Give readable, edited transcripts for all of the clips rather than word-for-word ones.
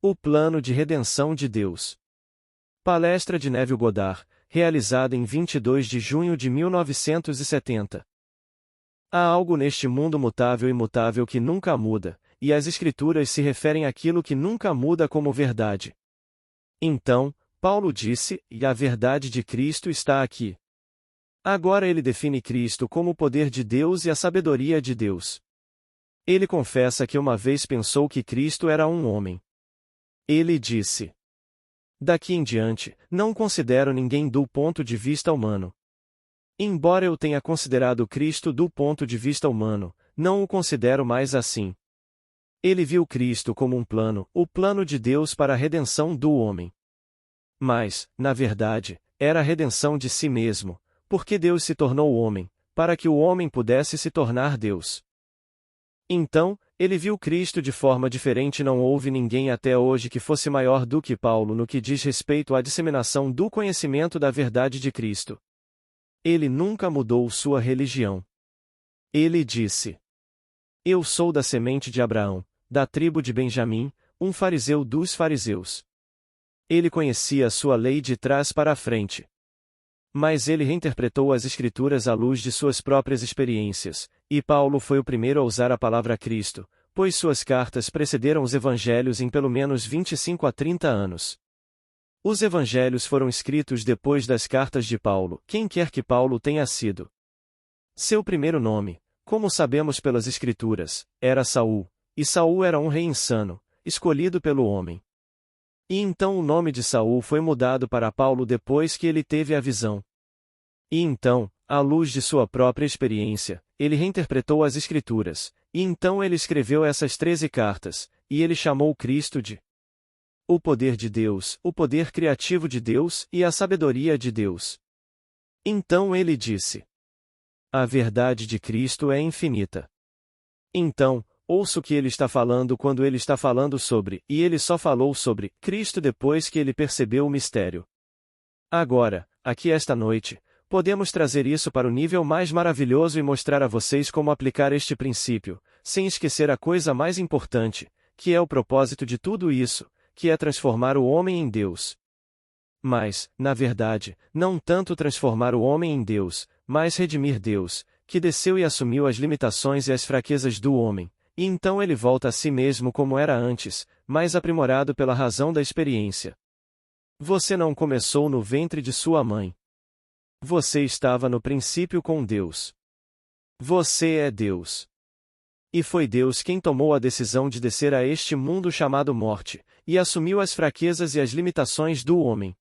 O plano de redenção de Deus. Palestra de Neville Goddard, realizada em 22 de junho de 1970. Há algo neste mundo mutável e imutável que nunca muda, e as Escrituras se referem àquilo que nunca muda como verdade. Então, Paulo disse, e a verdade de Cristo está aqui. Agora ele define Cristo como o poder de Deus e a sabedoria de Deus. Ele confessa que uma vez pensou que Cristo era um homem. Ele disse: daqui em diante, não considero ninguém do ponto de vista humano. Embora eu tenha considerado Cristo do ponto de vista humano, não o considero mais assim. Ele viu Cristo como um plano, o plano de Deus para a redenção do homem. Mas, na verdade, era a redenção de si mesmo, porque Deus se tornou homem, para que o homem pudesse se tornar Deus. Então, ele viu Cristo de forma diferente. Não houve ninguém até hoje que fosse maior do que Paulo no que diz respeito à disseminação do conhecimento da verdade de Cristo. Ele nunca mudou sua religião. Ele disse: eu sou da semente de Abraão, da tribo de Benjamim, um fariseu dos fariseus. Ele conhecia a sua lei de trás para a frente. Mas ele reinterpretou as Escrituras à luz de suas próprias experiências, e Paulo foi o primeiro a usar a palavra Cristo, pois suas cartas precederam os evangelhos em pelo menos 25 a 30 anos. Os evangelhos foram escritos depois das cartas de Paulo, quem quer que Paulo tenha sido. Seu primeiro nome, como sabemos pelas Escrituras, era Saul, e Saul era um rei insano, escolhido pelo homem. E então o nome de Saul foi mudado para Paulo depois que ele teve a visão. E então, à luz de sua própria experiência, ele reinterpretou as Escrituras, e então ele escreveu essas 13 cartas, e ele chamou Cristo de o poder de Deus, o poder criativo de Deus e a sabedoria de Deus. Então ele disse: a verdade de Cristo é infinita. Então, ouça o que ele está falando quando ele está falando sobre, e ele só falou sobre, Cristo depois que ele percebeu o mistério. Agora, aqui esta noite, podemos trazer isso para o nível mais maravilhoso e mostrar a vocês como aplicar este princípio, sem esquecer a coisa mais importante, que é o propósito de tudo isso, que é transformar o homem em Deus. Mas, na verdade, não tanto transformar o homem em Deus, mas redimir Deus, que desceu e assumiu as limitações e as fraquezas do homem, e então ele volta a si mesmo como era antes, mais aprimorado pela razão da experiência. Você não começou no ventre de sua mãe. Você estava no princípio com Deus. Você é Deus. E foi Deus quem tomou a decisão de descer a este mundo chamado morte, e assumiu as fraquezas e as limitações do homem.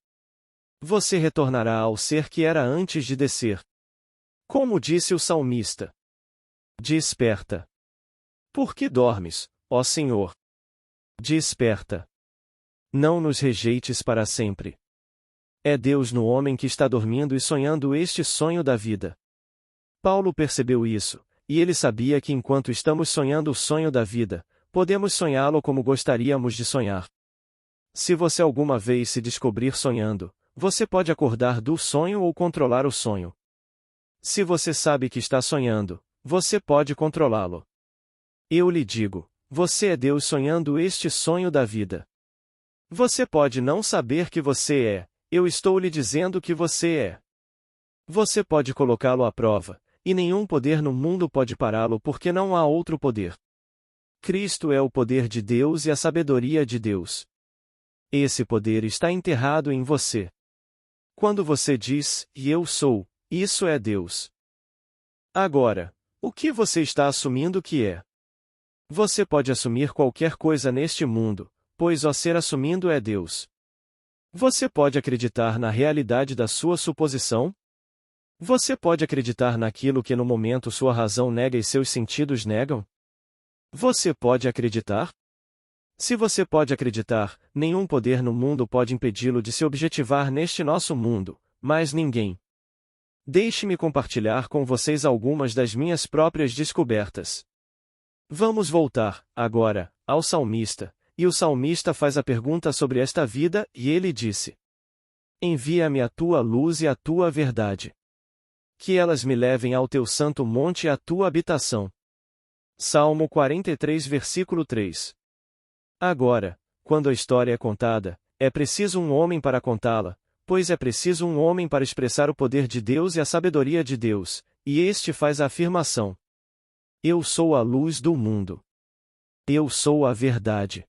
Você retornará ao ser que era antes de descer. Como disse o salmista: desperta. Por que dormes, ó Senhor? Desperta. Não nos rejeites para sempre. É Deus no homem que está dormindo e sonhando este sonho da vida. Paulo percebeu isso, e ele sabia que enquanto estamos sonhando o sonho da vida, podemos sonhá-lo como gostaríamos de sonhar. Se você alguma vez se descobrir sonhando, você pode acordar do sonho ou controlar o sonho. Se você sabe que está sonhando, você pode controlá-lo. Eu lhe digo, você é Deus sonhando este sonho da vida. Você pode não saber que você é, eu estou lhe dizendo que você é. Você pode colocá-lo à prova, e nenhum poder no mundo pode pará-lo porque não há outro poder. Cristo é o poder de Deus e a sabedoria de Deus. Esse poder está enterrado em você. Quando você diz, e eu sou, isso é Deus. Agora, o que você está assumindo que é? Você pode assumir qualquer coisa neste mundo, pois o ser assumindo é Deus. Você pode acreditar na realidade da sua suposição? Você pode acreditar naquilo que no momento sua razão nega e seus sentidos negam? Você pode acreditar? Se você pode acreditar, nenhum poder no mundo pode impedi-lo de se objetivar neste nosso mundo, mas ninguém. Deixe-me compartilhar com vocês algumas das minhas próprias descobertas. Vamos voltar, agora, ao salmista, e o salmista faz a pergunta sobre esta vida, e ele disse: envia-me a tua luz e a tua verdade. Que elas me levem ao teu santo monte e à tua habitação. Salmo 43 versículo 3. Agora, quando a história é contada, é preciso um homem para contá-la, pois é preciso um homem para expressar o poder de Deus e a sabedoria de Deus, e este faz a afirmação: Eu sou a luz do mundo. Eu sou a verdade.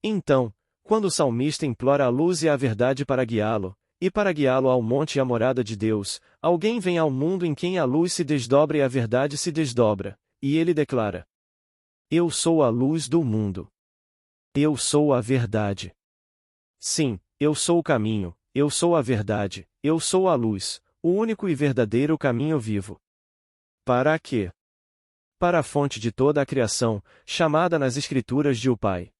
Então, quando o salmista implora a luz e a verdade para guiá-lo, e para guiá-lo ao monte e à morada de Deus, alguém vem ao mundo em quem a luz se desdobra e a verdade se desdobra, e ele declara: Eu sou a luz do mundo. Eu sou a verdade. Sim, eu sou o caminho, eu sou a verdade, eu sou a luz, o único e verdadeiro caminho vivo. Para quê? Para a fonte de toda a criação, chamada nas Escrituras de o Pai.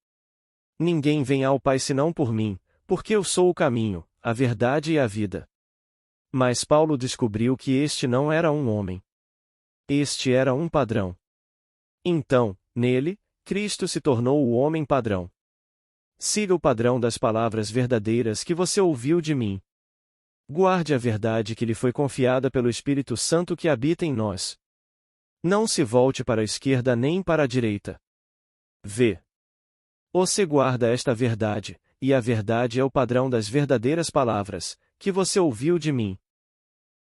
Ninguém vem ao Pai senão por mim, porque eu sou o caminho, a verdade e a vida. Mas Paulo descobriu que este não era um homem. Este era um padrão. Então, nele, Cristo se tornou o homem padrão. Siga o padrão das palavras verdadeiras que você ouviu de mim. Guarde a verdade que lhe foi confiada pelo Espírito Santo que habita em nós. Não se volte para a esquerda nem para a direita. V. Você guarda esta verdade, e a verdade é o padrão das verdadeiras palavras, que você ouviu de mim.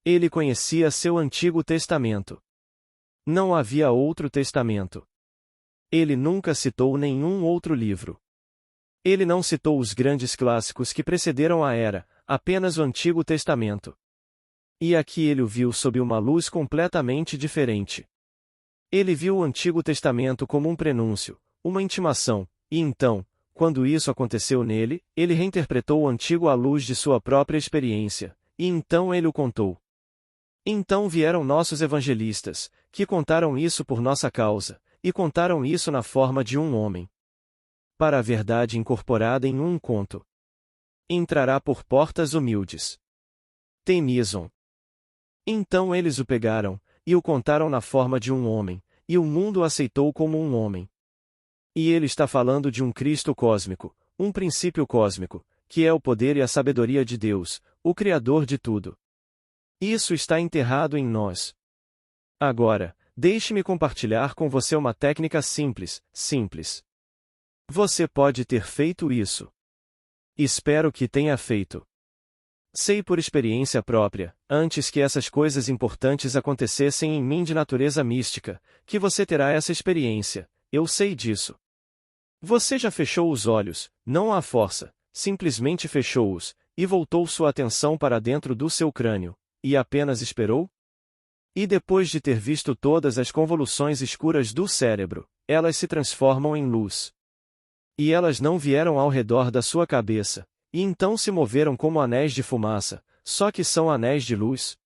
Ele conhecia seu Antigo Testamento. Não havia outro testamento. Ele nunca citou nenhum outro livro. Ele não citou os grandes clássicos que precederam a era, apenas o Antigo Testamento. E aqui ele o viu sob uma luz completamente diferente. Ele viu o Antigo Testamento como um prenúncio, uma intimação, e então, quando isso aconteceu nele, ele reinterpretou o Antigo à luz de sua própria experiência, e então ele o contou. Então vieram nossos evangelistas, que contaram isso por nossa causa, e contaram isso na forma de um homem. Para a verdade incorporada em um conto. Entrará por portas humildes. Temison. Então eles o pegaram, e o contaram na forma de um homem, e o mundo o aceitou como um homem. E ele está falando de um Cristo cósmico, um princípio cósmico, que é o poder e a sabedoria de Deus, o Criador de tudo. Isso está enterrado em nós. Agora, deixe-me compartilhar com você uma técnica simples. Você pode ter feito isso. Espero que tenha feito. Sei por experiência própria, antes que essas coisas importantes acontecessem em mim de natureza mística, que você terá essa experiência, eu sei disso. Você já fechou os olhos, não à força, simplesmente fechou-os, e voltou sua atenção para dentro do seu crânio, e apenas esperou? E depois de ter visto todas as convoluções escuras do cérebro, elas se transformam em luz. E elas não vieram ao redor da sua cabeça, e então se moveram como anéis de fumaça, só que são anéis de luz.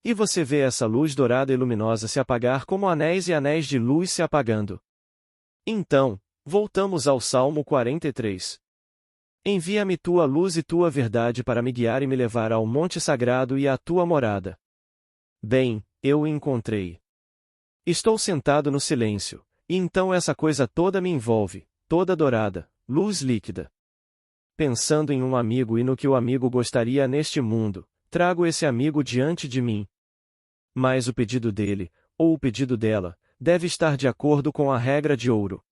E você vê essa luz dourada e luminosa se apagar como anéis e anéis de luz se apagando. Então, voltamos ao Salmo 43. Envia-me tua luz e tua verdade para me guiar e me levar ao monte sagrado e à tua morada. Bem, eu o encontrei. Estou sentado no silêncio, e então essa coisa toda me envolve, toda dourada, luz líquida. Pensando em um amigo e no que o amigo gostaria neste mundo, trago esse amigo diante de mim. Mas o pedido dele, ou o pedido dela, deve estar de acordo com a regra de ouro.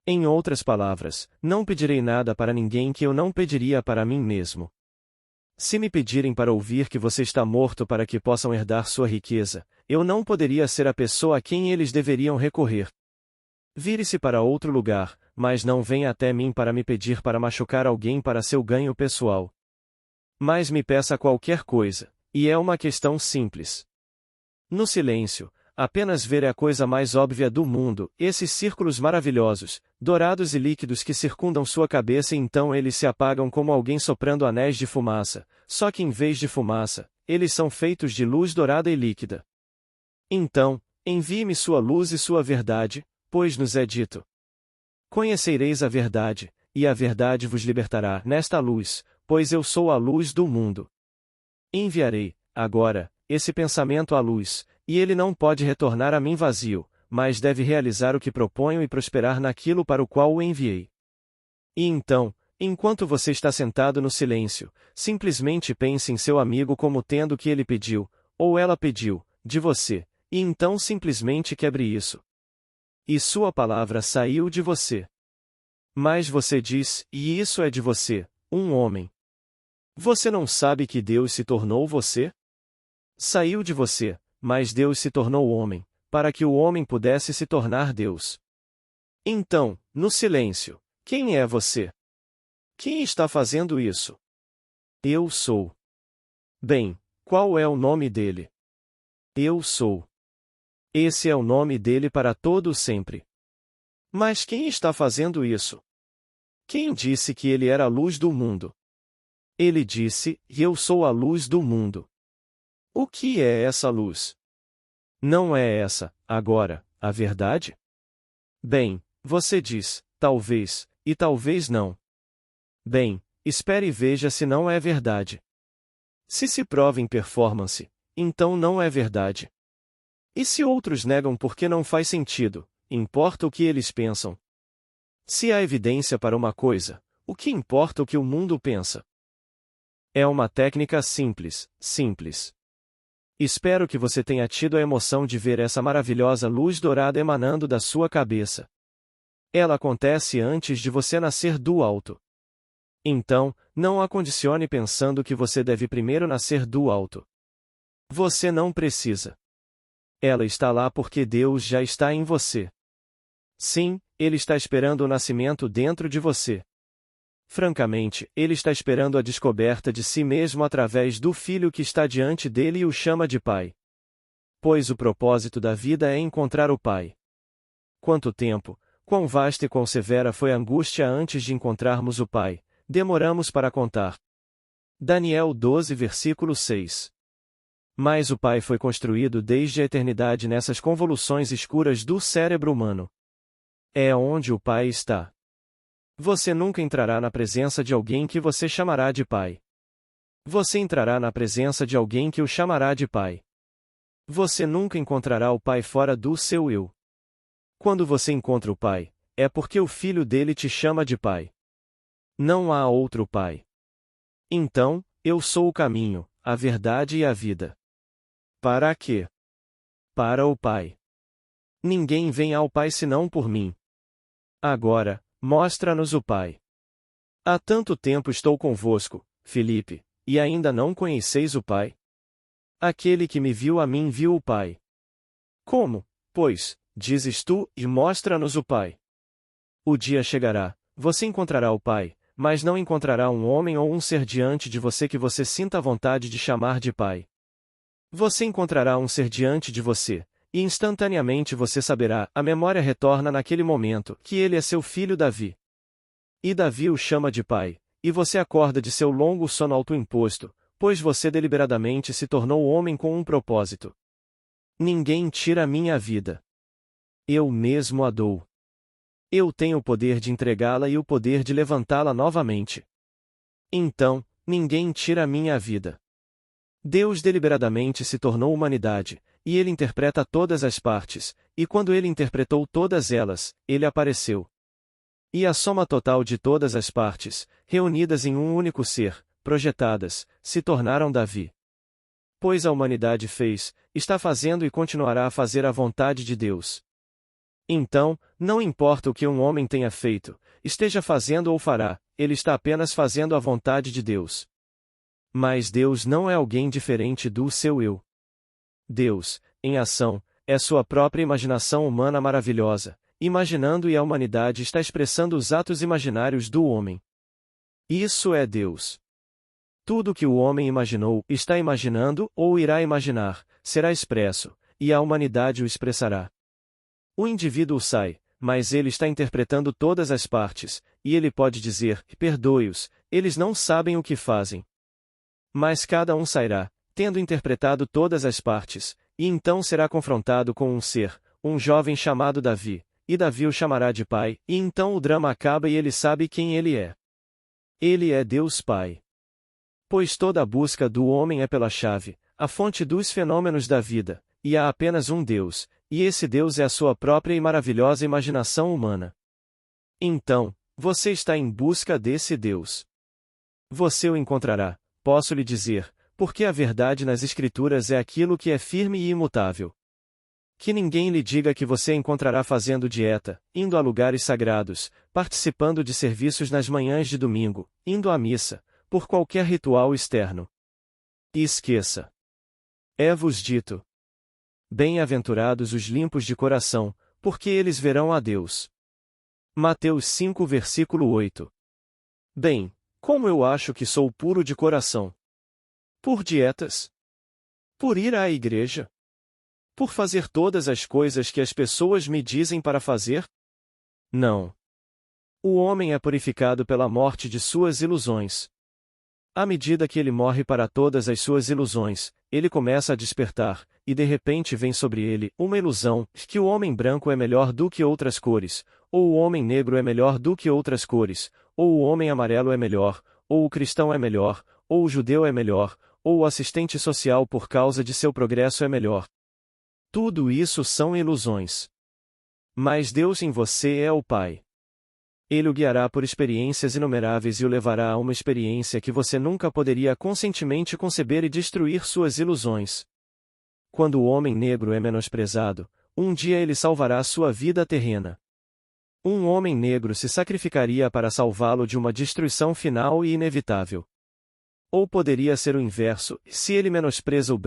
Em outras palavras, não pedirei nada para ninguém que eu não pediria para mim mesmo. Se me pedirem para ouvir que você está morto para que possam herdar sua riqueza, eu não poderia ser a pessoa a quem eles deveriam recorrer. Vire-se para outro lugar, mas não venha até mim para me pedir para machucar alguém para seu ganho pessoal. Mas me peça qualquer coisa, e é uma questão simples. No silêncio, apenas ver é a coisa mais óbvia do mundo, esses círculos maravilhosos, dourados e líquidos que circundam sua cabeça e então eles se apagam como alguém soprando anéis de fumaça, só que em vez de fumaça, eles são feitos de luz dourada e líquida. Então, envie-me sua luz e sua verdade, pois nos é dito: Conhecereis a verdade, e a verdade vos libertará nesta luz, pois eu sou a luz do mundo. Enviarei, agora, esse pensamento à luz, e ele não pode retornar a mim vazio, mas deve realizar o que proponho e prosperar naquilo para o qual o enviei. E então, enquanto você está sentado no silêncio, simplesmente pense em seu amigo como tendo o que ele pediu, ou ela pediu, de você, e então simplesmente quebre isso. E sua palavra saiu de você. Mas você diz, e isso é de você, um homem. Você não sabe que Deus se tornou você? Saiu de você, mas Deus se tornou homem, para que o homem pudesse se tornar Deus. Então, no silêncio, quem é você? Quem está fazendo isso? Eu sou. Bem, qual é o nome dele? Eu sou. Esse é o nome dele para todo sempre. Mas quem está fazendo isso? Quem disse que ele era a luz do mundo? Ele disse, eu sou a luz do mundo. O que é essa luz? Não é essa, agora, a verdade? Bem, você diz, talvez, e talvez não. Bem, espere e veja se não é verdade. Se prova em performance, então não é verdade. E se outros negam porque não faz sentido, importa o que eles pensam. Se há evidência para uma coisa, o que importa o que o mundo pensa? É uma técnica simples, simples. Espero que você tenha tido a emoção de ver essa maravilhosa luz dourada emanando da sua cabeça. Ela acontece antes de você nascer do alto. Então, não a condicione pensando que você deve primeiro nascer do alto. Você não precisa. Ela está lá porque Deus já está em você. Sim, Ele está esperando o nascimento dentro de você. Francamente, Ele está esperando a descoberta de si mesmo através do Filho que está diante dele e o chama de Pai. Pois o propósito da vida é encontrar o Pai. Quanto tempo, quão vasta e quão severa foi a angústia antes de encontrarmos o Pai, demoramos para contar. Daniel 12 versículo 6. Mas o Pai foi construído desde a eternidade nessas convoluções escuras do cérebro humano. É onde o Pai está. Você nunca entrará na presença de alguém que você chamará de Pai. Você entrará na presença de alguém que o chamará de Pai. Você nunca encontrará o Pai fora do seu eu. Quando você encontra o Pai, é porque o Filho dele te chama de Pai. Não há outro Pai. Então, eu sou o caminho, a verdade e a vida. Para quê? Para o Pai. Ninguém vem ao Pai senão por mim. Agora, mostra-nos o Pai. Há tanto tempo estou convosco, Filipe, e ainda não conheceis o Pai? Aquele que me viu a mim viu o Pai. Como, pois, dizes tu, e mostra-nos o Pai? O dia chegará, você encontrará o Pai, mas não encontrará um homem ou um ser diante de você que você sinta a vontade de chamar de Pai. Você encontrará um ser diante de você, e instantaneamente você saberá, a memória retorna naquele momento, que ele é seu filho Davi. E Davi o chama de pai, e você acorda de seu longo sono autoimposto, pois você deliberadamente se tornou homem com um propósito. Ninguém tira minha vida. Eu mesmo a dou. Eu tenho o poder de entregá-la e o poder de levantá-la novamente. Então, ninguém tira minha vida. Deus deliberadamente se tornou humanidade, e ele interpreta todas as partes, e quando ele interpretou todas elas, ele apareceu. E a soma total de todas as partes, reunidas em um único ser, projetadas, se tornaram Davi. Pois a humanidade fez, está fazendo e continuará a fazer a vontade de Deus. Então, não importa o que um homem tenha feito, esteja fazendo ou fará, ele está apenas fazendo a vontade de Deus. Mas Deus não é alguém diferente do seu eu. Deus, em ação, é sua própria imaginação humana maravilhosa, imaginando e a humanidade está expressando os atos imaginários do homem. Isso é Deus. Tudo que o homem imaginou, está imaginando ou irá imaginar, será expresso, e a humanidade o expressará. O indivíduo sai, mas ele está interpretando todas as partes, e ele pode dizer, perdoe-os, eles não sabem o que fazem. Mas cada um sairá, tendo interpretado todas as partes, e então será confrontado com um ser, um jovem chamado Davi, e Davi o chamará de pai, e então o drama acaba e ele sabe quem ele é. Ele é Deus Pai. Pois toda a busca do homem é pela chave, a fonte dos fenômenos da vida, e há apenas um Deus, e esse Deus é a sua própria e maravilhosa imaginação humana. Então, você está em busca desse Deus. Você o encontrará, posso lhe dizer, porque a verdade nas Escrituras é aquilo que é firme e imutável. Que ninguém lhe diga que você encontrará fazendo dieta, indo a lugares sagrados, participando de serviços nas manhãs de domingo, indo à missa, por qualquer ritual externo. E esqueça. É-vos dito. Bem-aventurados os limpos de coração, porque eles verão a Deus. Mateus 5 versículo 8. Bem, como eu acho que sou puro de coração? Por dietas? Por ir à igreja? Por fazer todas as coisas que as pessoas me dizem para fazer? Não. O homem é purificado pela morte de suas ilusões. À medida que ele morre para todas as suas ilusões, ele começa a despertar, e de repente vem sobre ele uma ilusão, que o homem branco é melhor do que outras cores, ou o homem negro é melhor do que outras cores, ou o homem amarelo é melhor, ou o cristão é melhor, ou o judeu é melhor, ou o assistente social por causa de seu progresso é melhor. Tudo isso são ilusões. Mas Deus em você é o Pai. Ele o guiará por experiências inumeráveis e o levará a uma experiência que você nunca poderia conscientemente conceber e destruir suas ilusões. Quando o homem negro é menosprezado, um dia ele salvará sua vida terrena. Um homem negro se sacrificaria para salvá-lo de uma destruição final e inevitável. Ou poderia ser o inverso, se ele menospreza o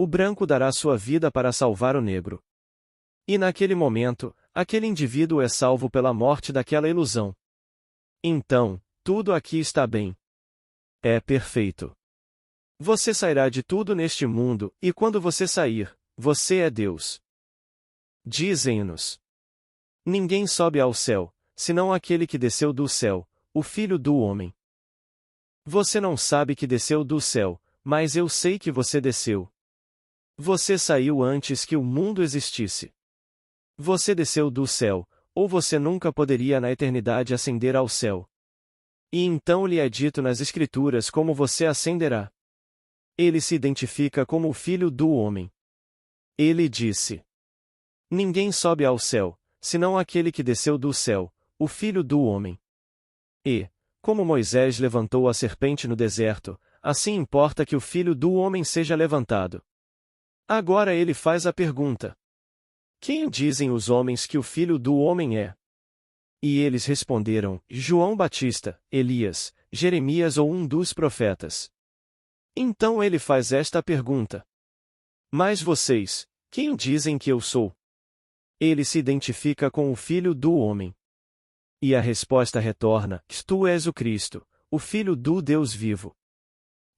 branco dará sua vida para salvar o negro. E naquele momento, aquele indivíduo é salvo pela morte daquela ilusão. Então, tudo aqui está bem. É perfeito. Você sairá de tudo neste mundo, e quando você sair, você é Deus. Dizem-nos. Ninguém sobe ao céu, senão aquele que desceu do céu, o Filho do Homem. Você não sabe que desceu do céu, mas eu sei que você desceu. Você saiu antes que o mundo existisse. Você desceu do céu, ou você nunca poderia na eternidade ascender ao céu. E então lhe é dito nas Escrituras como você ascenderá. Ele se identifica como o Filho do Homem. Ele disse: Ninguém sobe ao céu, senão aquele que desceu do céu, o Filho do Homem. E, como Moisés levantou a serpente no deserto, assim importa que o Filho do Homem seja levantado. Agora ele faz a pergunta: Quem dizem os homens que o Filho do Homem é? E eles responderam: João Batista, Elias, Jeremias ou um dos profetas. Então ele faz esta pergunta: Mas vocês, quem dizem que eu sou? Ele se identifica com o Filho do Homem. E a resposta retorna: Tu és o Cristo, o Filho do Deus vivo.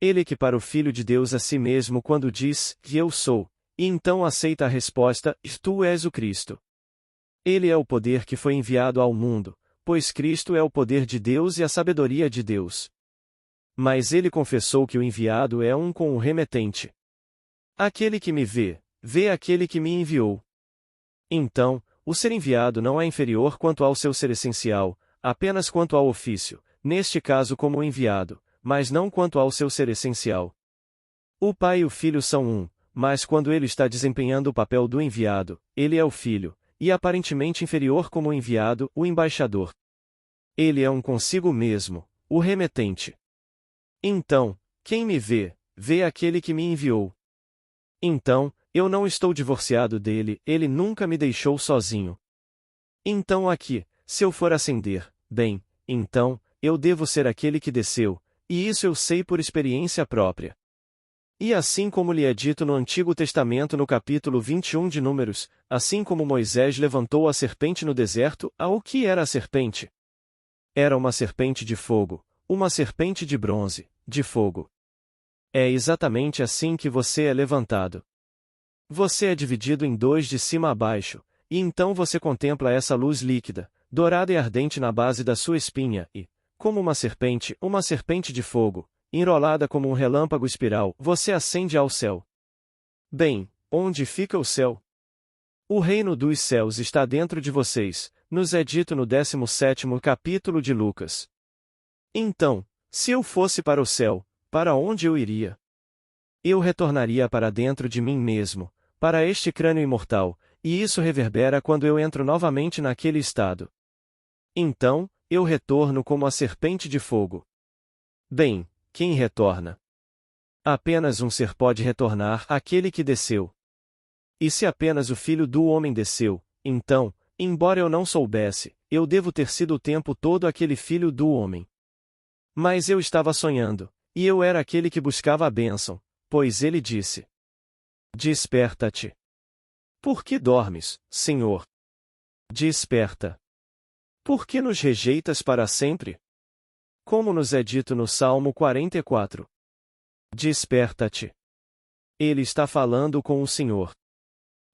Ele equipara o Filho de Deus a si mesmo quando diz que eu sou, e então aceita a resposta: Tu és o Cristo. Ele é o poder que foi enviado ao mundo, pois Cristo é o poder de Deus e a sabedoria de Deus. Mas ele confessou que o enviado é um com o remetente. Aquele que me vê, vê aquele que me enviou. Então, o ser enviado não é inferior quanto ao seu ser essencial, apenas quanto ao ofício, neste caso como enviado, mas não quanto ao seu ser essencial. O Pai e o Filho são um, mas quando ele está desempenhando o papel do enviado, ele é o Filho, e aparentemente inferior como enviado, o embaixador. Ele é um consigo mesmo, o remetente. Então, quem me vê, vê aquele que me enviou. Então, eu não estou divorciado dele, ele nunca me deixou sozinho. Então aqui, se eu for ascender, bem, então, eu devo ser aquele que desceu, e isso eu sei por experiência própria. E assim como lhe é dito no Antigo Testamento no capítulo 21 de Números, assim como Moisés levantou a serpente no deserto, o que era a serpente? Era uma serpente de fogo, uma serpente de bronze, de fogo. É exatamente assim que você é levantado. Você é dividido em dois de cima a baixo, e então você contempla essa luz líquida, dourada e ardente na base da sua espinha, e, como uma serpente de fogo, enrolada como um relâmpago espiral, você ascende ao céu. Bem, onde fica o céu? O reino dos céus está dentro de vocês, nos é dito no 17º capítulo de Lucas. Então, se eu fosse para o céu, para onde eu iria? Eu retornaria para dentro de mim mesmo, para este crânio imortal, e isso reverbera quando eu entro novamente naquele estado. Então, eu retorno como a serpente de fogo. Bem, quem retorna? Apenas um ser pode retornar, aquele que desceu. E se apenas o Filho do Homem desceu, então, embora eu não soubesse, eu devo ter sido o tempo todo aquele Filho do Homem. Mas eu estava sonhando, e eu era aquele que buscava a bênção, pois ele disse: Desperta-te. Por que dormes, Senhor? Desperta. Por que nos rejeitas para sempre? Como nos é dito no Salmo 44. Desperta-te. Ele está falando com o Senhor.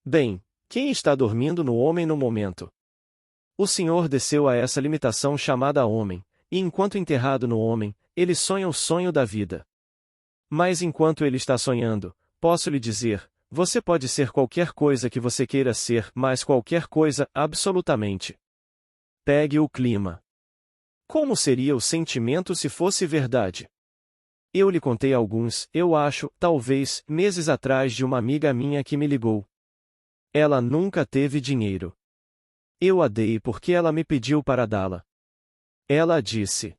Bem, quem está dormindo no homem no momento? O Senhor desceu a essa limitação chamada homem, e enquanto enterrado no homem, ele sonha o sonho da vida. Mas enquanto ele está sonhando, posso lhe dizer, você pode ser qualquer coisa que você queira ser, mas qualquer coisa, absolutamente. Pegue o clima. Como seria o sentimento se fosse verdade? Eu lhe contei alguns, eu acho, talvez, meses atrás de uma amiga minha que me ligou. Ela nunca teve dinheiro. Eu a dei porque ela me pediu para dá-la. Ela disse: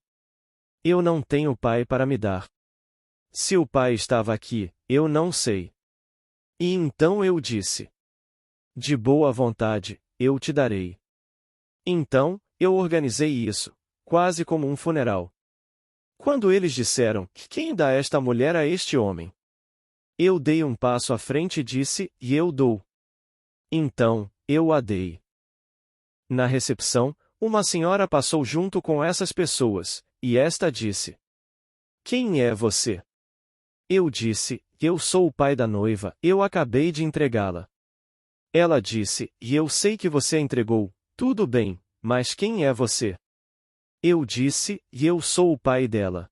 Eu não tenho pai para me dar. Se o pai estava aqui, eu não sei. E então eu disse: De boa vontade, eu te darei. Então, eu organizei isso, quase como um funeral. Quando eles disseram: Quem dá esta mulher a este homem? Eu dei um passo à frente e disse: E eu dou. Então, eu a dei. Na recepção, uma senhora passou junto com essas pessoas, e esta disse: Quem é você? Eu disse: Eu sou o pai da noiva, eu acabei de entregá-la. Ela disse: E eu sei que você a entregou, tudo bem, mas quem é você? Eu disse: E eu sou o pai dela.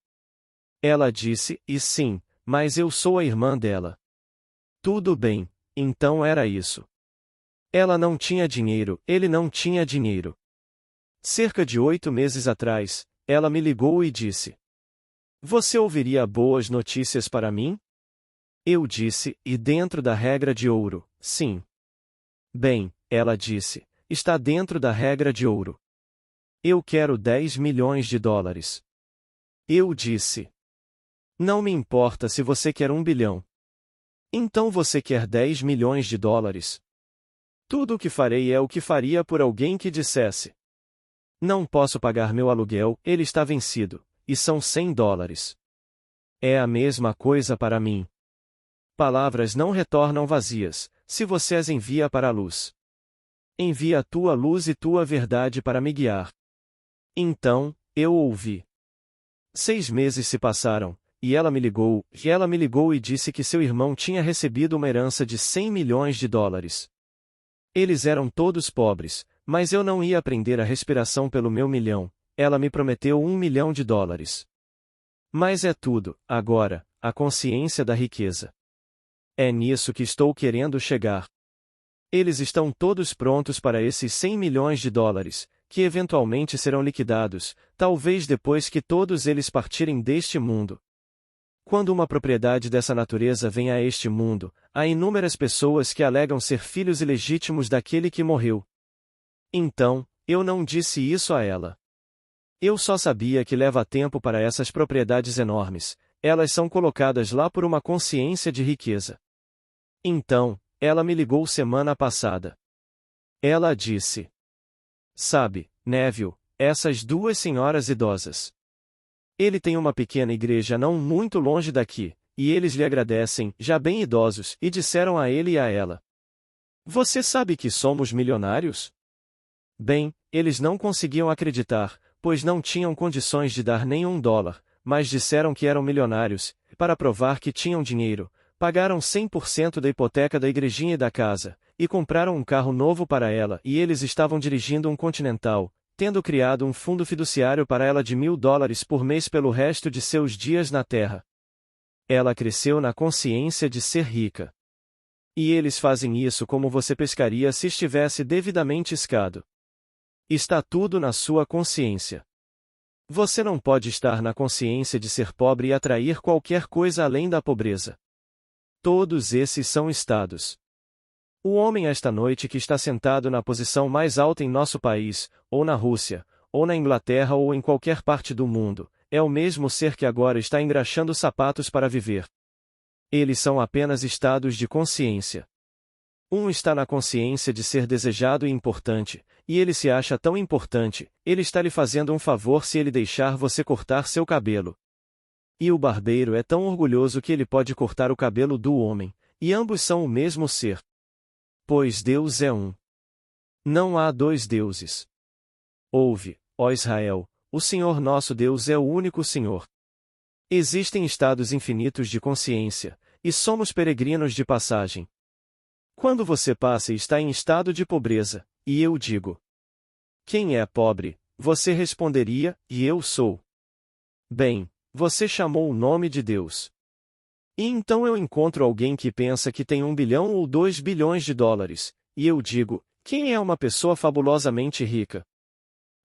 Ela disse: E sim, mas eu sou a irmã dela. Tudo bem, então era isso. Ela não tinha dinheiro, ele não tinha dinheiro. Cerca de 8 meses atrás, ela me ligou e disse: Você ouviria boas notícias para mim? Eu disse: E dentro da regra de ouro, sim. Bem, ela disse: Está dentro da regra de ouro. Eu quero 10 milhões de dólares. Eu disse: Não me importa se você quer 1 bilhão. Então você quer 10 milhões de dólares? Tudo o que farei é o que faria por alguém que dissesse: Não posso pagar meu aluguel, ele está vencido, e são 100 dólares. É a mesma coisa para mim. Palavras não retornam vazias, se você as envia para a luz. Envia a tua luz e tua verdade para me guiar. Então, eu ouvi. 6 meses se passaram, e ela me ligou e disse que seu irmão tinha recebido uma herança de 100 milhões de dólares. Eles eram todos pobres, mas eu não ia aprender a respiração pelo meu milhão, ela me prometeu 1 milhão de dólares. Mas é tudo, agora, a consciência da riqueza. É nisso que estou querendo chegar. Eles estão todos prontos para esses 100 milhões de dólares, que eventualmente serão liquidados, talvez depois que todos eles partirem deste mundo. Quando uma propriedade dessa natureza vem a este mundo, há inúmeras pessoas que alegam ser filhos ilegítimos daquele que morreu. Então, eu não disse isso a ela. Eu só sabia que leva tempo para essas propriedades enormes, elas são colocadas lá por uma consciência de riqueza. Então, ela me ligou semana passada. Ela disse: Sabe, Neville, essas duas senhoras idosas. Ele tem uma pequena igreja não muito longe daqui, e eles lhe agradecem, já bem idosos, e disseram a ele e a ela: Você sabe que somos milionários? Bem, eles não conseguiam acreditar, pois não tinham condições de dar nem $1, mas disseram que eram milionários, e para provar que tinham dinheiro, pagaram 100% da hipoteca da igrejinha e da casa, e compraram um carro novo para ela e eles estavam dirigindo um Continental, tendo criado um fundo fiduciário para ela de $1.000 por mês pelo resto de seus dias na Terra. Ela cresceu na consciência de ser rica. E eles fazem isso como você pescaria se estivesse devidamente escado. Está tudo na sua consciência. Você não pode estar na consciência de ser pobre e atrair qualquer coisa além da pobreza. Todos esses são estados. O homem esta noite que está sentado na posição mais alta em nosso país, ou na Rússia, ou na Inglaterra ou em qualquer parte do mundo, é o mesmo ser que agora está engraxando sapatos para viver. Eles são apenas estados de consciência. Um está na consciência de ser desejado e importante, e ele se acha tão importante, ele está lhe fazendo um favor se ele deixar você cortar seu cabelo. E o barbeiro é tão orgulhoso que ele pode cortar o cabelo do homem, e ambos são o mesmo ser. Pois Deus é um. Não há dois deuses. Ouve, ó Israel, o Senhor nosso Deus é o único Senhor. Existem estados infinitos de consciência, e somos peregrinos de passagem. Quando você passa e está em estado de pobreza, e eu digo: quem é pobre? Você responderia: e eu sou. Bem, você chamou o nome de Deus. E então eu encontro alguém que pensa que tem 1 bilhão ou 2 bilhões de dólares, e eu digo: quem é uma pessoa fabulosamente rica?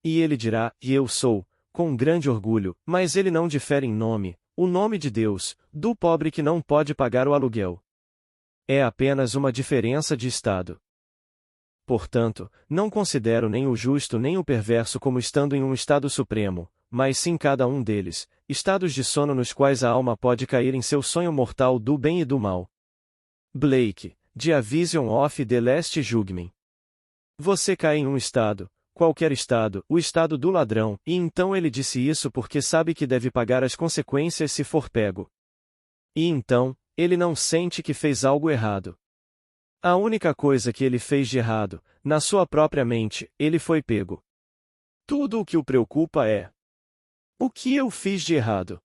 E ele dirá: e eu sou, com grande orgulho, mas ele não difere em nome, o nome de Deus, do pobre que não pode pagar o aluguel. É apenas uma diferença de estado. Portanto, não considero nem o justo nem o perverso como estando em um estado supremo, mas sim cada um deles, estados de sono nos quais a alma pode cair em seu sonho mortal do bem e do mal. Blake, de A Vision of the Last Judgment. Você cai em um estado, qualquer estado, o estado do ladrão, e então ele disse isso porque sabe que deve pagar as consequências se for pego. E então, ele não sente que fez algo errado. A única coisa que ele fez de errado, na sua própria mente, ele foi pego. Tudo o que o preocupa é: o que eu fiz de errado?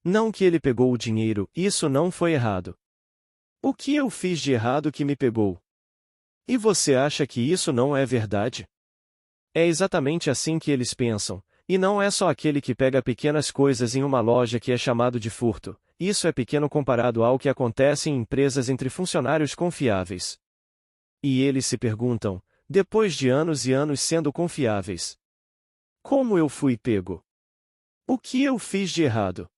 Não que ele pegou o dinheiro, isso não foi errado. O que eu fiz de errado que me pegou? E você acha que isso não é verdade? É exatamente assim que eles pensam, e não é só aquele que pega pequenas coisas em uma loja que é chamado de furto. Isso é pequeno comparado ao que acontece em empresas entre funcionários confiáveis. E eles se perguntam, depois de anos e anos sendo confiáveis: como eu fui pego? O que eu fiz de errado?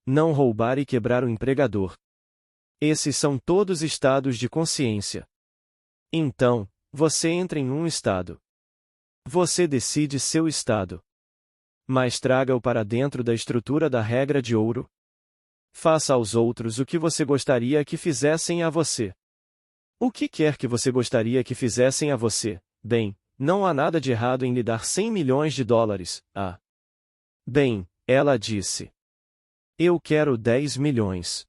Não roubar e quebrar o empregador. Esses são todos estados de consciência. Então, você entra em um estado. Você decide seu estado. Mas traga-o para dentro da estrutura da regra de ouro. Faça aos outros o que você gostaria que fizessem a você. O que quer que você gostaria que fizessem a você? Bem, não há nada de errado em lhe dar 100 milhões de dólares, ah. Bem, ela disse: eu quero 10 milhões.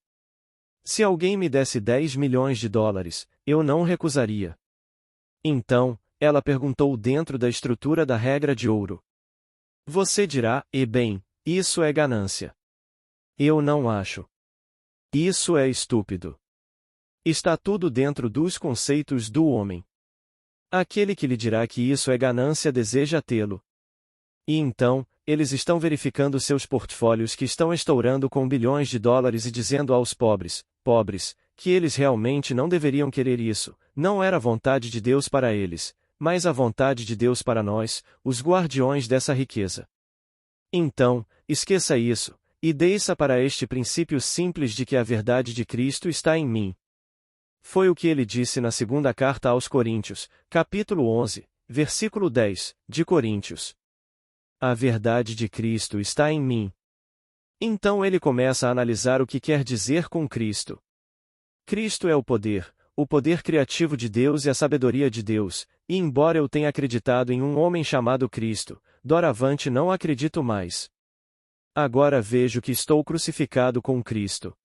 Se alguém me desse 10 milhões de dólares, eu não recusaria. Então, ela perguntou dentro da estrutura da regra de ouro. Você dirá: e bem, isso é ganância. Eu não acho. Isso é estúpido. Está tudo dentro dos conceitos do homem. Aquele que lhe dirá que isso é ganância deseja tê-lo. E então, eles estão verificando seus portfólios que estão estourando com bilhões de dólares e dizendo aos pobres, que eles realmente não deveriam querer isso, não era a vontade de Deus para eles, mas a vontade de Deus para nós, os guardiões dessa riqueza. Então, esqueça isso, e desça para este princípio simples de que a verdade de Cristo está em mim. Foi o que ele disse na segunda carta aos Coríntios, capítulo 11, versículo 10, de Coríntios. A verdade de Cristo está em mim. Então ele começa a analisar o que quer dizer com Cristo. Cristo é o poder criativo de Deus e a sabedoria de Deus, e embora eu tenha acreditado em um homem chamado Cristo, doravante não acredito mais. Agora vejo que estou crucificado com Cristo.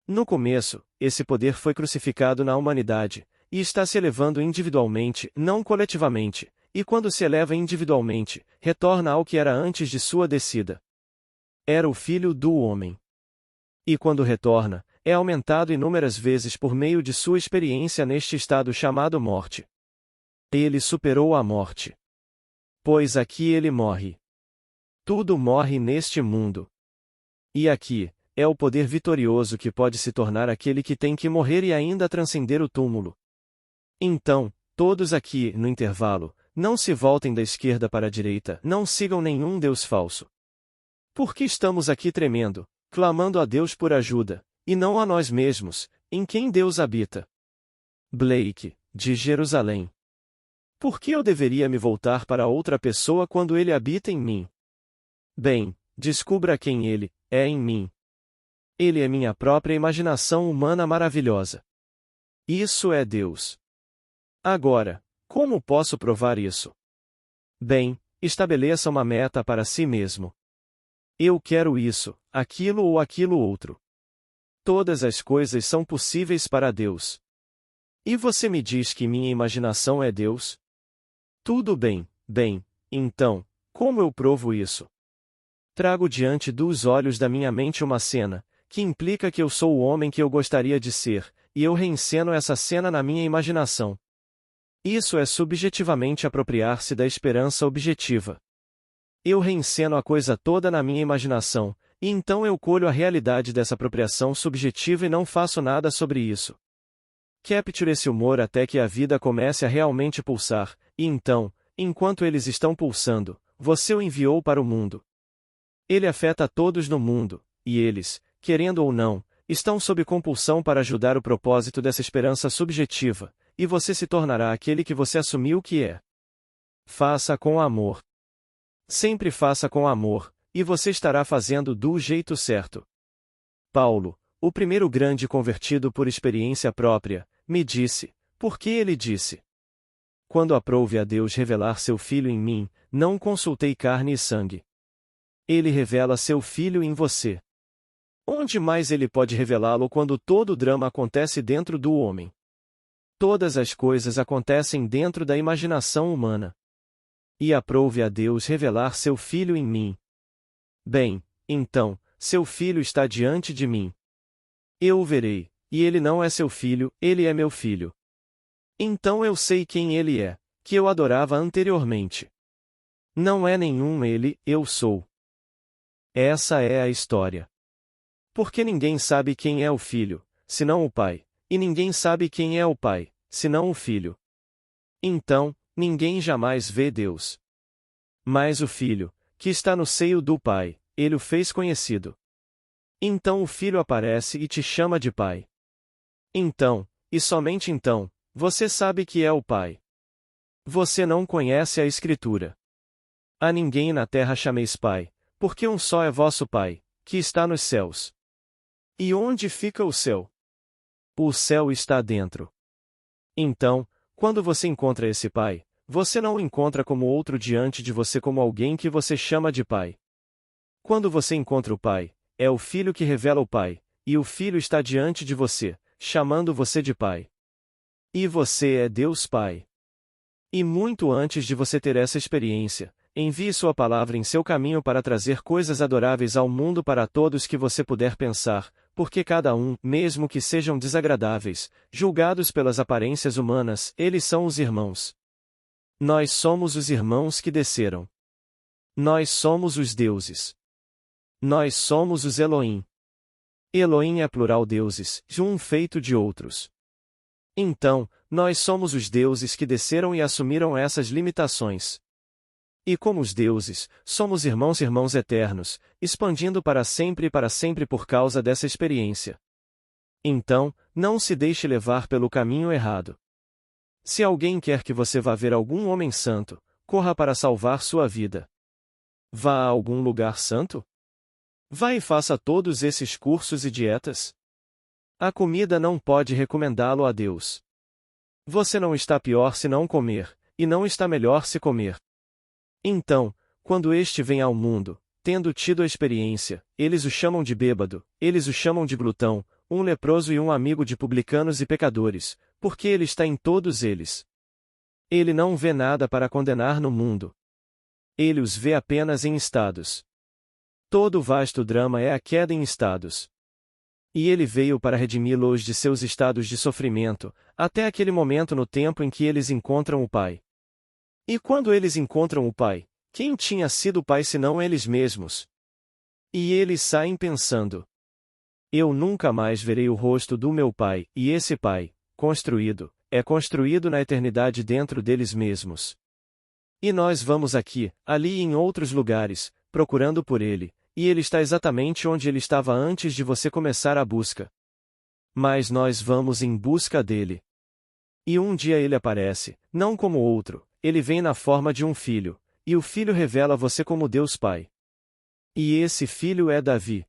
No começo, esse poder foi crucificado na humanidade, e está se elevando individualmente, não coletivamente, e quando se eleva individualmente, retorna ao que era antes de sua descida. Era o Filho do Homem. E quando retorna, é aumentado inúmeras vezes por meio de sua experiência neste estado chamado morte. Ele superou a morte. Pois aqui ele morre. Tudo morre neste mundo. E aqui, é o poder vitorioso que pode se tornar aquele que tem que morrer e ainda transcender o túmulo. Então, todos aqui, no intervalo, não se voltem da esquerda para a direita, não sigam nenhum Deus falso. Porque estamos aqui tremendo, clamando a Deus por ajuda, e não a nós mesmos, em quem Deus habita. Blake, de Jerusalém. Por que eu deveria me voltar para outra pessoa quando ele habita em mim? Bem, descubra quem ele é em mim. Ele é minha própria imaginação humana maravilhosa. Isso é Deus. Agora, como posso provar isso? Bem, estabeleça uma meta para si mesmo. Eu quero isso, aquilo ou aquilo outro. Todas as coisas são possíveis para Deus. E você me diz que minha imaginação é Deus? Tudo bem, então, como eu provo isso? Trago diante dos olhos da minha mente uma cena, que implica que eu sou o homem que eu gostaria de ser, e eu reenceno essa cena na minha imaginação. Isso é subjetivamente apropriar-se da esperança objetiva. Eu reenceno a coisa toda na minha imaginação, e então eu colho a realidade dessa apropriação subjetiva e não faço nada sobre isso. Capture esse humor até que a vida comece a realmente pulsar, e então, enquanto eles estão pulsando, você o enviou para o mundo. Ele afeta todos no mundo, e eles, querendo ou não, estão sob compulsão para ajudar o propósito dessa esperança subjetiva, e você se tornará aquele que você assumiu que é. Faça com amor. Sempre faça com amor, e você estará fazendo do jeito certo. Paulo, o primeiro grande convertido por experiência própria, me disse, porque ele disse: quando aprouve a Deus revelar seu Filho em mim, não consultei carne e sangue. Ele revela seu Filho em você. Onde mais ele pode revelá-lo quando todo o drama acontece dentro do homem? Todas as coisas acontecem dentro da imaginação humana. E aprouve a Deus revelar seu Filho em mim. Bem, então, seu Filho está diante de mim. Eu o verei, e ele não é seu filho, ele é meu filho. Então eu sei quem ele é, que eu adorava anteriormente. Não é nenhum ele, eu sou. Essa é a história. Porque ninguém sabe quem é o filho, senão o pai, e ninguém sabe quem é o pai, senão o filho. Então, ninguém jamais vê Deus. Mas o filho, que está no seio do pai, ele o fez conhecido. Então o filho aparece e te chama de pai. Então, e somente então, você sabe que é o pai. Você não conhece a Escritura. A ninguém na terra chameis pai, porque um só é vosso pai, que está nos céus. E onde fica o céu? O céu está dentro. Então, quando você encontra esse pai, você não o encontra como outro diante de você como alguém que você chama de pai. Quando você encontra o pai, é o filho que revela o pai, e o filho está diante de você, chamando você de pai. E você é Deus Pai. E muito antes de você ter essa experiência, envie sua palavra em seu caminho para trazer coisas adoráveis ao mundo para todos que você puder pensar, porque cada um, mesmo que sejam desagradáveis, julgados pelas aparências humanas, eles são os irmãos. Nós somos os irmãos que desceram. Nós somos os deuses. Nós somos os Elohim. Elohim é plural deuses, um feito de outros. Então, nós somos os deuses que desceram e assumiram essas limitações. E como os deuses, somos irmãos eternos, expandindo para sempre por causa dessa experiência. Então, não se deixe levar pelo caminho errado. Se alguém quer que você vá ver algum homem santo, corra para salvar sua vida. Vá a algum lugar santo? Vá e faça todos esses cursos e dietas. A comida não pode recomendá-lo a Deus. Você não está pior se não comer, e não está melhor se comer. Então, quando este vem ao mundo, tendo tido a experiência, eles o chamam de bêbado, eles o chamam de glutão, um leproso e um amigo de publicanos e pecadores, porque ele está em todos eles. Ele não vê nada para condenar no mundo. Ele os vê apenas em estados. Todo o vasto drama é a queda em estados. E ele veio para redimi-los de seus estados de sofrimento, até aquele momento no tempo em que eles encontram o Pai. E quando eles encontram o Pai, quem tinha sido o Pai senão eles mesmos? E eles saem pensando: eu nunca mais verei o rosto do meu Pai, e esse Pai, é construído na eternidade dentro deles mesmos. E nós vamos aqui, ali e em outros lugares, procurando por ele, e ele está exatamente onde ele estava antes de você começar a busca. Mas nós vamos em busca dele. E um dia ele aparece, não como outro, ele vem na forma de um filho, e o filho revela você como Deus Pai. E esse filho é Davi.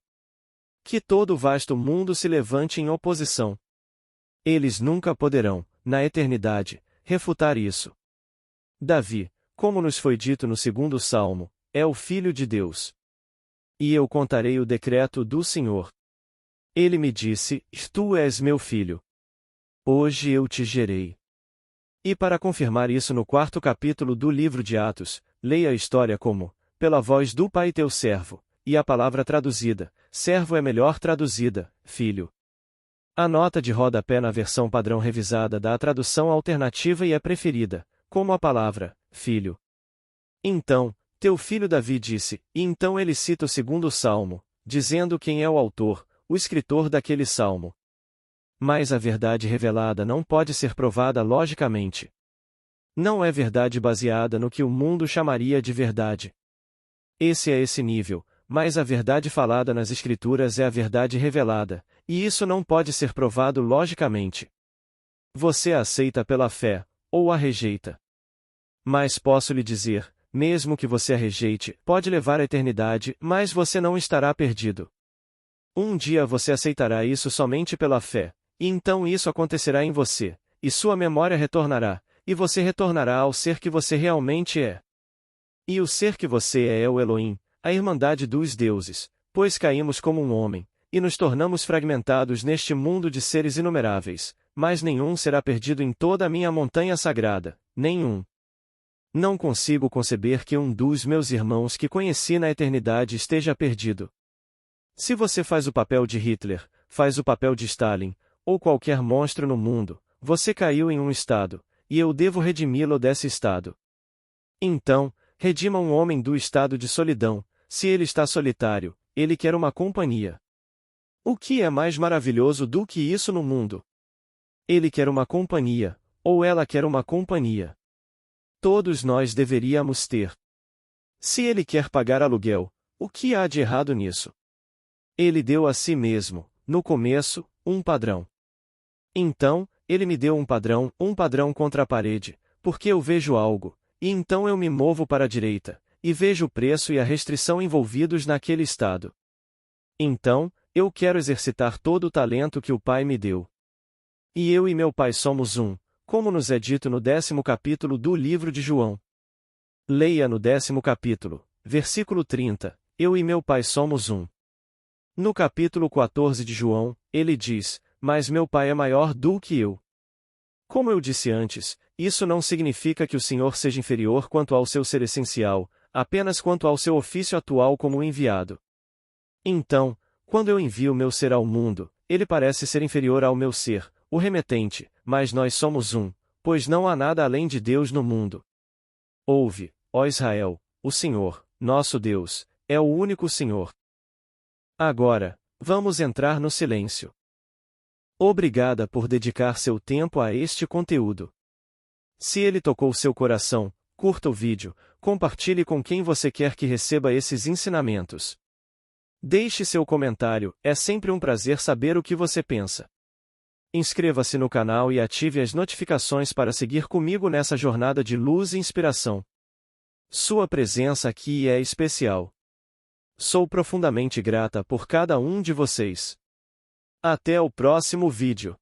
Que todo o vasto mundo se levante em oposição. Eles nunca poderão, na eternidade, refutar isso. Davi, como nos foi dito no segundo Salmo, é o Filho de Deus. E eu contarei o decreto do Senhor. Ele me disse: Tu és meu filho. Hoje eu te gerei. E para confirmar isso no 4º capítulo do livro de Atos, leia a história como, pela voz do Pai teu servo, e a palavra traduzida, servo é melhor traduzida, filho. A nota de rodapé na versão padrão revisada dá a tradução alternativa e é preferida, como a palavra, filho. Então, teu filho Davi disse, e então ele cita o segundo salmo, dizendo quem é o autor, o escritor daquele salmo. Mas a verdade revelada não pode ser provada logicamente. Não é verdade baseada no que o mundo chamaria de verdade. Esse é esse nível, mas a verdade falada nas Escrituras é a verdade revelada, e isso não pode ser provado logicamente. Você a aceita pela fé, ou a rejeita. Mas posso lhe dizer, mesmo que você a rejeite, pode levar à eternidade, mas você não estará perdido. Um dia você aceitará isso somente pela fé, e então isso acontecerá em você, e sua memória retornará, e você retornará ao ser que você realmente é. E o ser que você é o Elohim, a irmandade dos deuses, pois caímos como um homem, e nos tornamos fragmentados neste mundo de seres inumeráveis, mas nenhum será perdido em toda a minha montanha sagrada, nenhum. Não consigo conceber que um dos meus irmãos que conheci na eternidade esteja perdido. Se você faz o papel de Hitler, faz o papel de Stalin, ou qualquer monstro no mundo, você caiu em um estado, e eu devo redimi-lo desse estado. Então, redima um homem do estado de solidão. Se ele está solitário, ele quer uma companhia. O que é mais maravilhoso do que isso no mundo? Ele quer uma companhia, ou ela quer uma companhia. Todos nós deveríamos ter. Se ele quer pagar aluguel, o que há de errado nisso? Ele deu a si mesmo, no começo, um padrão. Então, ele me deu um padrão contra a parede, porque eu vejo algo, e então eu me movo para a direita, e vejo o preço e a restrição envolvidos naquele estado. Então, eu quero exercitar todo o talento que o Pai me deu. E eu e meu Pai somos um, como nos é dito no 10º capítulo do livro de João. Leia no 10º capítulo, versículo 30, eu e meu Pai somos um. No capítulo 14 de João, ele diz, mas meu Pai é maior do que eu. Como eu disse antes, isso não significa que o Senhor seja inferior quanto ao seu ser essencial, apenas quanto ao seu ofício atual como enviado. Então, quando eu envio meu ser ao mundo, ele parece ser inferior ao meu ser, o remetente, mas nós somos um, pois não há nada além de Deus no mundo. Ouve, ó Israel, o Senhor, nosso Deus, é o único Senhor. Agora, vamos entrar no silêncio. Obrigada por dedicar seu tempo a este conteúdo. Se ele tocou seu coração, curta o vídeo, compartilhe com quem você quer que receba esses ensinamentos. Deixe seu comentário, é sempre um prazer saber o que você pensa. Inscreva-se no canal e ative as notificações para seguir comigo nessa jornada de luz e inspiração. Sua presença aqui é especial. Sou profundamente grata por cada um de vocês. Até o próximo vídeo.